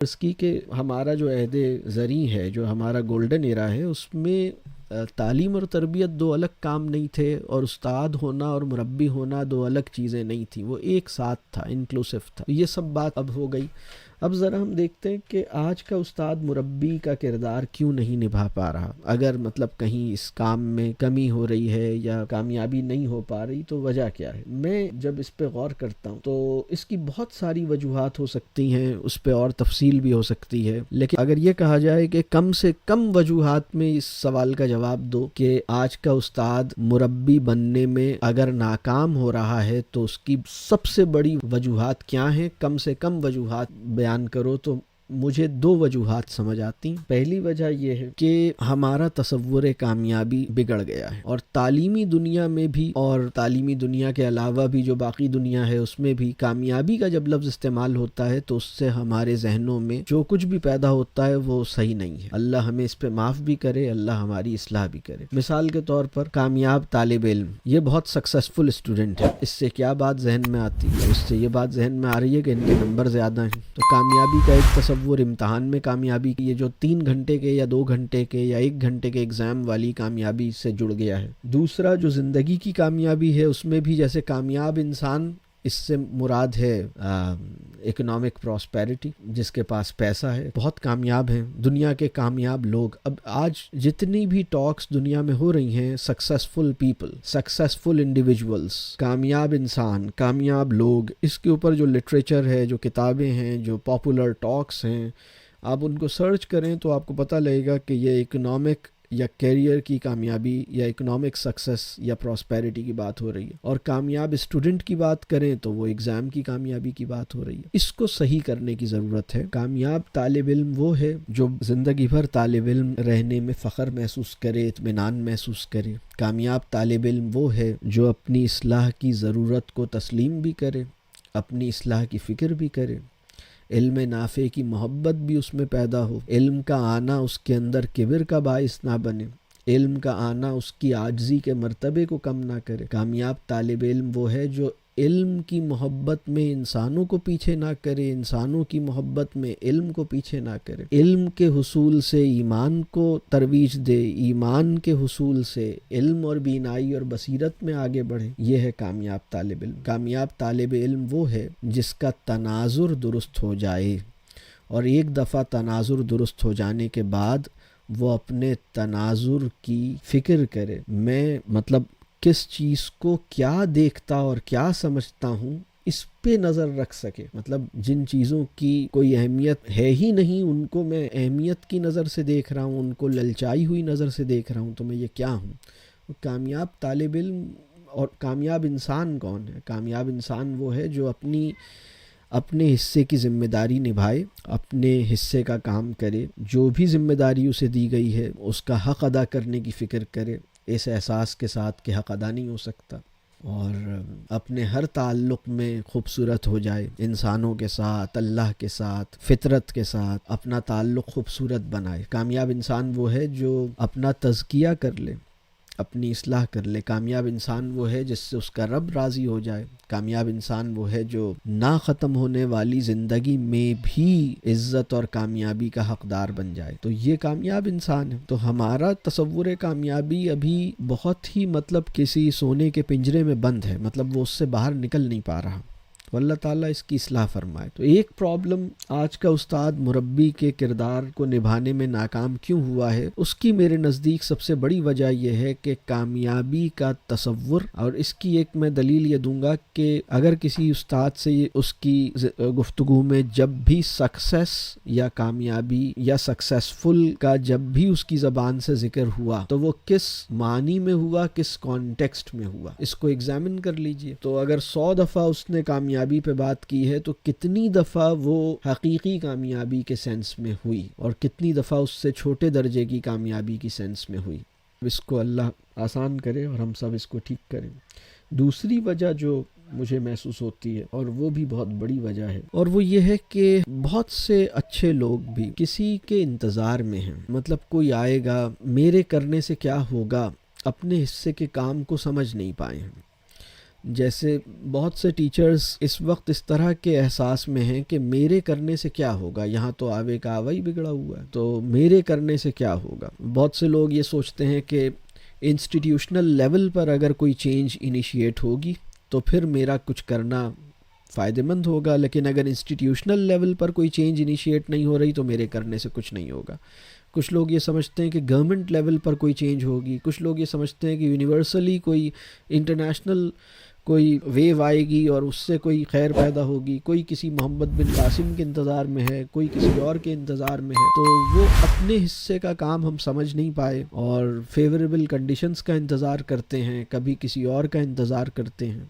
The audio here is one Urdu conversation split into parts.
اس کی کہ ہمارا جو عہد زریں ہے، جو ہمارا گولڈن ایرا ہے، اس میں تعلیم اور تربیت دو الگ کام نہیں تھے، اور استاد ہونا اور مربی ہونا دو الگ چیزیں نہیں تھیں، وہ ایک ساتھ تھا، انکلوسیو تھا۔ یہ سب بات اب ہو گئی۔ اب ذرا ہم دیکھتے ہیں کہ آج کا استاد مربی کا کردار کیوں نہیں نبھا پا رہا۔ اگر مطلب کہیں اس کام میں کمی ہو رہی ہے یا کامیابی نہیں ہو پا رہی تو وجہ کیا ہے؟ میں جب اس پہ غور کرتا ہوں تو اس کی بہت ساری وجوہات ہو سکتی ہیں، اس پہ اور تفصیل بھی ہو سکتی ہے، لیکن اگر یہ کہا جائے کہ کم سے کم وجوہات میں اس سوال کا جواب دو کہ آج کا استاد مربی بننے میں اگر ناکام ہو رہا ہے تو اس کی سب سے بڑی وجوہات کیا ہیں، کم سے کم وجوہات بیان کرو تو مجھے دو وجوہات سمجھ آتی ہیں۔ پہلی وجہ یہ ہے کہ ہمارا تصور کامیابی بگڑ گیا ہے، اور تعلیمی دنیا میں بھی اور تعلیمی دنیا کے علاوہ بھی جو باقی دنیا ہے اس میں بھی کامیابی کا جب لفظ استعمال ہوتا ہے تو اس سے ہمارے ذہنوں میں جو کچھ بھی پیدا ہوتا ہے وہ صحیح نہیں ہے۔ اللہ ہمیں اس پہ معاف بھی کرے، اللہ ہماری اصلاح بھی کرے۔ مثال کے طور پر کامیاب طالب علم، یہ بہت سکسیسفل اسٹوڈنٹ ہے، اس سے کیا بات ذہن میں آتی ہے؟ اس سے یہ بات ذہن میں آ رہی ہے کہ ان کے نمبر زیادہ ہیں۔ تو کامیابی کا ایک تصور امتحان میں کامیابی کی، یہ جو 3 گھنٹے کے یا 2 گھنٹے کے یا 1 گھنٹے کے ایگزام والی کامیابی سے جڑ گیا ہے۔ دوسرا جو زندگی کی کامیابی ہے اس میں بھی جیسے کامیاب انسان، اس سے مراد ہے اکنامک پراسپیرٹی، جس کے پاس پیسہ ہے، بہت کامیاب ہیں دنیا کے کامیاب لوگ۔ اب آج جتنی بھی ٹاکس دنیا میں ہو رہی ہیں، سکسیسفل پیپل، سکسیسفل انڈیویجولز، کامیاب انسان، کامیاب لوگ، اس کے اوپر جو لٹریچر ہے، جو کتابیں ہیں، جو پاپولر ٹاکس ہیں، آپ ان کو سرچ کریں تو آپ کو پتہ لگے گا کہ یہ اکنامک یا کیریئر کی کامیابی یا اکنامک سکسس یا پراسپیرٹی کی بات ہو رہی ہے، اور کامیاب اسٹوڈنٹ کی بات کریں تو وہ ایگزام کی کامیابی کی بات ہو رہی ہے۔ اس کو صحیح کرنے کی ضرورت ہے۔ کامیاب طالب علم وہ ہے جو زندگی بھر طالب علم رہنے میں فخر محسوس کرے، اطمینان محسوس کرے۔ کامیاب طالب علم وہ ہے جو اپنی اصلاح کی ضرورت کو تسلیم بھی کرے، اپنی اصلاح کی فکر بھی کرے، علم نافع کی محبت بھی اس میں پیدا ہو، علم کا آنا اس کے اندر کبر کا باعث نہ بنے، علم کا آنا اس کی عاجزی کے مرتبے کو کم نہ کرے۔ کامیاب طالب علم وہ ہے جو علم کی محبت میں انسانوں کو پیچھے نہ کرے، انسانوں کی محبت میں علم کو پیچھے نہ کرے، علم کے حصول سے ایمان کو ترویج دے، ایمان کے حصول سے علم اور بینائی اور بصیرت میں آگے بڑھے۔ یہ ہے کامیاب طالب علم۔ کامیاب طالب علم وہ ہے جس کا تناظر درست ہو جائے، اور ایک دفعہ تناظر درست ہو جانے کے بعد وہ اپنے تناظر کی فکر کرے، میں مطلب کس چیز کو کیا دیکھتا اور کیا سمجھتا ہوں، اس پہ نظر رکھ سکے۔ مطلب جن چیزوں کی کوئی اہمیت ہے ہی نہیں ان کو میں اہمیت کی نظر سے دیکھ رہا ہوں، ان کو للچائی ہوئی نظر سے دیکھ رہا ہوں، تو میں یہ کیا ہوں؟ کامیاب طالب علم اور کامیاب انسان کون ہے؟ کامیاب انسان وہ ہے جو اپنے حصے کی ذمہ داری نبھائے، اپنے حصے کا کام کرے، جو بھی ذمہ داری اسے دی گئی ہے اس کا حق ادا کرنے کی فکر کرے، اس احساس کے ساتھ کہ حق ادا نہیں ہو سکتا، اور اپنے ہر تعلق میں خوبصورت ہو جائے، انسانوں کے ساتھ، اللہ کے ساتھ، فطرت کے ساتھ اپنا تعلق خوبصورت بنائے۔ کامیاب انسان وہ ہے جو اپنا تزکیہ کر لے، اپنی اصلاح کر لے۔ کامیاب انسان وہ ہے جس سے اس کا رب راضی ہو جائے۔ کامیاب انسان وہ ہے جو نہ ختم ہونے والی زندگی میں بھی عزت اور کامیابی کا حقدار بن جائے، تو یہ کامیاب انسان ہے۔ تو ہمارا تصور کامیابی ابھی بہت ہی مطلب کسی سونے کے پنجرے میں بند ہے، مطلب وہ اس سے باہر نکل نہیں پا رہا، تو اللہ تعالیٰ اس کی اصلاح فرمائے۔ تو ایک پرابلم آج کا استاد مربی کے کردار کو نبھانے میں ناکام کیوں ہوا ہے، اس کی میرے نزدیک سب سے بڑی وجہ یہ ہے کہ کامیابی کا تصور، اور اس کی ایک میں دلیل یہ دوں گا کہ اگر کسی استاد سے اس کی گفتگو میں جب بھی سکسیس یا کامیابی یا سکسیسفل کا جب بھی اس کی زبان سے ذکر ہوا تو وہ کس معنی میں ہوا، کس کانٹیکسٹ میں ہوا، اس کو ایگزامن کر لیجئے۔ تو اگر 100 دفعہ اس نے کامیابی پہ بات کی ہے تو کتنی دفعہ وہ حقیقی کامیابی کے سینس میں ہوئی، اور کتنی دفعہ اس سے چھوٹے درجے کی کامیابی کی سینس میں ہوئی۔ اس کو اللہ آسان کرے اور ہم سب اس کو ٹھیک کریں۔ دوسری وجہ جو مجھے محسوس ہوتی ہے، اور وہ بھی بہت بڑی وجہ ہے، اور وہ یہ ہے کہ بہت سے اچھے لوگ بھی کسی کے انتظار میں ہیں، مطلب کوئی آئے گا، میرے کرنے سے کیا ہوگا، اپنے حصے کے کام کو سمجھ نہیں پائے ہیں۔ جیسے بہت سے ٹیچرز اس وقت اس طرح کے احساس میں ہیں کہ میرے کرنے سے کیا ہوگا، یہاں تو آوے کا آوا ہی بگڑا ہوا ہے، تو میرے کرنے سے کیا ہوگا۔ بہت سے لوگ یہ سوچتے ہیں کہ انسٹیٹیوشنل لیول پر اگر کوئی چینج انیشیٹ ہوگی تو پھر میرا کچھ کرنا فائدہ مند ہوگا، لیکن اگر انسٹیٹیوشنل لیول پر کوئی چینج انیشیٹ نہیں ہو رہی تو میرے کرنے سے کچھ نہیں ہوگا۔ کچھ لوگ یہ سمجھتے ہیں کہ گورنمنٹ لیول پر کوئی چینج ہوگی، کچھ لوگ یہ سمجھتے ہیں کہ یونیورسلی کوئی انٹرنیشنل کوئی ویو آئے گی اور اس سے کوئی خیر پیدا ہوگی، کوئی کسی محمد بن قاسم کے انتظار میں ہے، کوئی کسی اور کے انتظار میں ہے، تو وہ اپنے حصے کا کام ہم سمجھ نہیں پائے اور فیوریبل کنڈیشنز کا انتظار کرتے ہیں، کبھی کسی اور کا انتظار کرتے ہیں،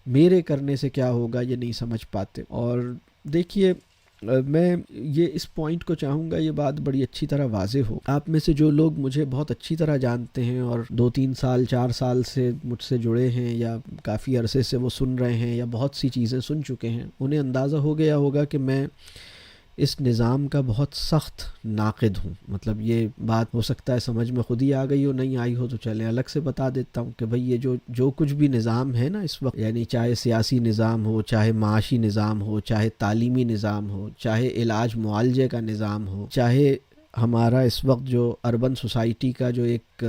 میرے کرنے سے کیا ہوگا یہ نہیں سمجھ پاتے۔ اور دیکھیے میں یہ اس پوائنٹ کو چاہوں گا یہ بات بڑی اچھی طرح واضح ہو۔ آپ میں سے جو لوگ مجھے بہت اچھی طرح جانتے ہیں اور 2-3 سال 4 سال سے مجھ سے جڑے ہیں یا کافی عرصے سے وہ سن رہے ہیں یا بہت سی چیزیں سن چکے ہیں، انہیں اندازہ ہو گیا ہوگا کہ میں اس نظام کا بہت سخت ناقد ہوں۔ مطلب یہ بات ہو سکتا ہے سمجھ میں خود ہی آ گئی ہو، نہیں آئی ہو تو چلیں الگ سے بتا دیتا ہوں کہ بھئی یہ جو کچھ بھی نظام ہے نا اس وقت، یعنی چاہے سیاسی نظام ہو، چاہے معاشی نظام ہو، چاہے تعلیمی نظام ہو، چاہے علاج معالجے کا نظام ہو، چاہے ہمارا اس وقت جو اربن سوسائٹی کا جو ایک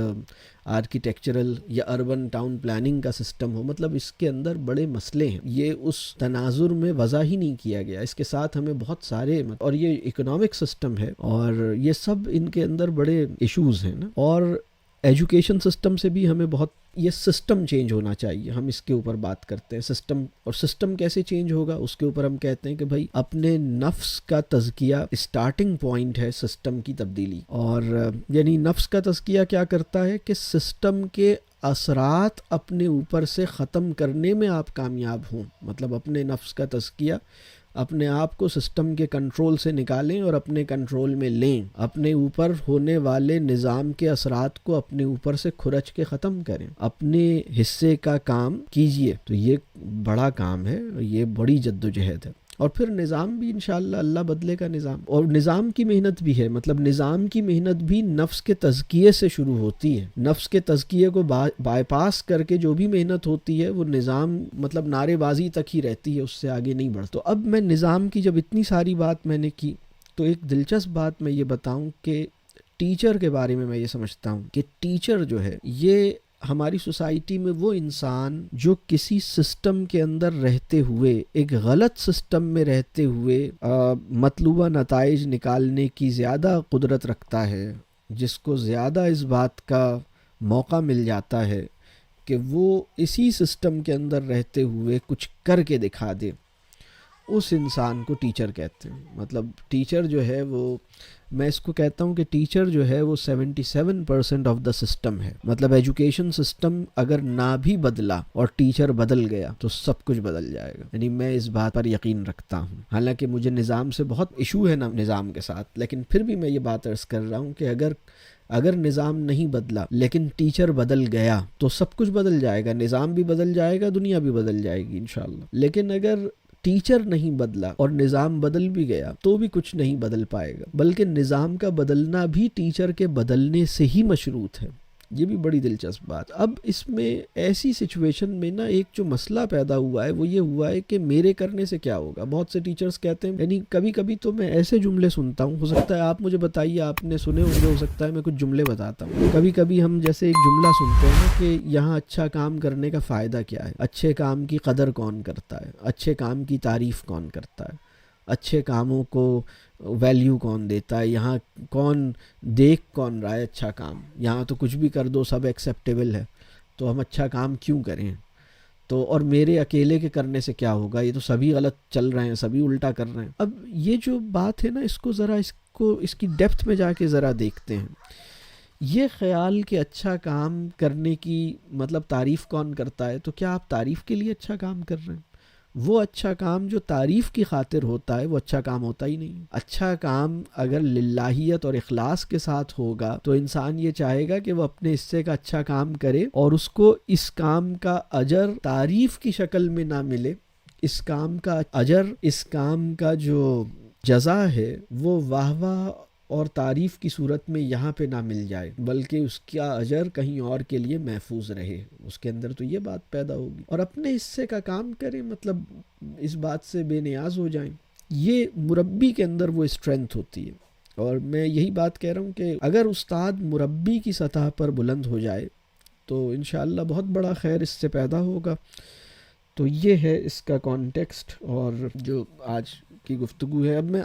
آرکیٹیکچرل یا اربن ٹاؤن پلاننگ کا سسٹم ہو، مطلب اس کے اندر بڑے مسئلے ہیں، یہ اس تناظر میں وضع ہی نہیں کیا گیا۔ اس کے ساتھ ہمیں بہت سارے اور یہ اکنامک سسٹم ہے اور یہ سب ان کے اندر بڑے ایشوز ہیں نا۔ اور ایجوکیشن سسٹم سے بھی ہمیں بہت یہ سسٹم چینج ہونا چاہیے، ہم اس کے اوپر بات کرتے ہیں سسٹم، اور سسٹم کیسے چینج ہوگا اس کے اوپر ہم کہتے ہیں کہ بھائی اپنے نفس کا تزکیہ اسٹارٹنگ پوائنٹ ہے سسٹم کی تبدیلی۔ اور یعنی نفس کا تزکیہ کیا کرتا ہے کہ سسٹم کے اثرات اپنے اوپر سے ختم کرنے میں آپ کامیاب ہوں، مطلب اپنے نفس کا تزکیہ، اپنے آپ کو سسٹم کے کنٹرول سے نکالیں اور اپنے کنٹرول میں لیں، اپنے اوپر ہونے والے نظام کے اثرات کو اپنے اوپر سے کھرچ کے ختم کریں، اپنے حصے کا کام کیجئے۔ تو یہ بڑا کام ہے، یہ بڑی جدوجہد ہے۔ اور پھر نظام بھی انشاءاللہ اللہ بدلے کا نظام، اور نظام کی محنت بھی ہے، مطلب نظام کی محنت بھی نفس کے تزکیے سے شروع ہوتی ہے۔ نفس کے تزکیے کو بائی پاس کر کے جو بھی محنت ہوتی ہے وہ نظام مطلب نعرے بازی تک ہی رہتی ہے، اس سے آگے نہیں بڑھتا۔ تو اب میں نظام کی جب اتنی ساری بات میں نے کی تو ایک دلچسپ بات میں یہ بتاؤں کہ ٹیچر کے بارے میں یہ سمجھتا ہوں کہ ٹیچر جو ہے یہ ہماری سوسائٹی میں وہ انسان جو کسی سسٹم کے اندر رہتے ہوئے، ایک غلط سسٹم میں رہتے ہوئے مطلوبہ نتائج نکالنے کی زیادہ قدرت رکھتا ہے، جس کو زیادہ اس بات کا موقع مل جاتا ہے کہ وہ اسی سسٹم کے اندر رہتے ہوئے کچھ کر کے دکھا دے، اس انسان کو ٹیچر کہتے ہیں۔ مطلب ٹیچر جو ہے وہ، میں اس کو کہتا ہوں کہ ٹیچر جو ہے وہ 77% آف دا سسٹم ہے۔ مطلب ایجوکیشن سسٹم اگر نہ بھی بدلا اور ٹیچر بدل گیا تو سب کچھ بدل جائے گا، یعنی میں اس بات پر یقین رکھتا ہوں۔ حالانکہ مجھے نظام سے بہت ایشو ہے نا نظام کے ساتھ، لیکن پھر بھی میں یہ بات عرض کر رہا ہوں کہ اگر نظام نہیں بدلا لیکن ٹیچر بدل گیا تو سب کچھ بدل جائے گا، نظام بھی بدل جائے گا، دنیا بھی بدل جائے گی انشاءاللہ۔ لیکن اگر ٹیچر نہیں بدلا اور نظام بدل بھی گیا تو بھی کچھ نہیں بدل پائے گا، بلکہ نظام کا بدلنا بھی ٹیچر کے بدلنے سے ہی مشروط ہے۔ یہ بھی بڑی دلچسپ بات۔ اب اس میں ایسی سچویشن میں نا ایک جو مسئلہ پیدا ہوا ہے وہ یہ ہوا ہے کہ میرے کرنے سے کیا ہوگا۔ بہت سے ٹیچرز کہتے ہیں، یعنی کبھی کبھی تو میں ایسے جملے سنتا ہوں، ہو سکتا ہے آپ مجھے بتائیے آپ نے سنے ہوں گے، ہو سکتا ہے میں کچھ جملے بتاتا ہوں۔ کبھی کبھی ہم جیسے ایک جملہ سنتے ہیں نا کہ یہاں اچھا کام کرنے کا فائدہ کیا ہے، اچھے کام کی قدر کون کرتا ہے، اچھے کام کی تعریف کون کرتا ہے، اچھے کاموں کو ویلیو کون دیتا ہے، یہاں کون رہا ہے اچھا کام، یہاں تو کچھ بھی کر دو سب ایکسیپٹیبل ہے، تو ہم اچھا کام کیوں کریں؟ تو اور میرے اکیلے کے کرنے سے کیا ہوگا، یہ تو سبھی غلط چل رہے ہیں، سبھی الٹا کر رہے ہیں۔ اب یہ جو بات ہے نا اس کی ڈیپتھ میں جا کے ذرا دیکھتے ہیں۔ یہ خیال کہ اچھا کام کرنے کی مطلب تعریف کون کرتا ہے، تو کیا آپ تعریف کے لیے اچھا کام کر رہے ہیں؟ وہ اچھا کام جو تعریف کی خاطر ہوتا ہے وہ اچھا کام ہوتا ہی نہیں۔ اچھا کام اگر للہیت اور اخلاص کے ساتھ ہوگا تو انسان یہ چاہے گا کہ وہ اپنے حصے کا اچھا کام کرے اور اس کو اس کام کا اجر تعریف کی شکل میں نہ ملے، اس کام کا اجر، اس کام کا جو جزا ہے وہ واہ واہ اور تعریف کی صورت میں یہاں پہ نہ مل جائے، بلکہ اس کا اجر کہیں اور کے لیے محفوظ رہے، اس کے اندر تو یہ بات پیدا ہوگی، اور اپنے حصے کا کام کریں، مطلب اس بات سے بے نیاز ہو جائیں۔ یہ مربی کے اندر وہ اسٹرینتھ ہوتی ہے، اور میں یہی بات کہہ رہا ہوں کہ اگر استاد مربی کی سطح پر بلند ہو جائے تو انشاءاللہ بہت بڑا خیر اس سے پیدا ہوگا۔ تو یہ ہے اس کا کانٹیکسٹ اور جو آج کی گفتگو ہے۔ اب میں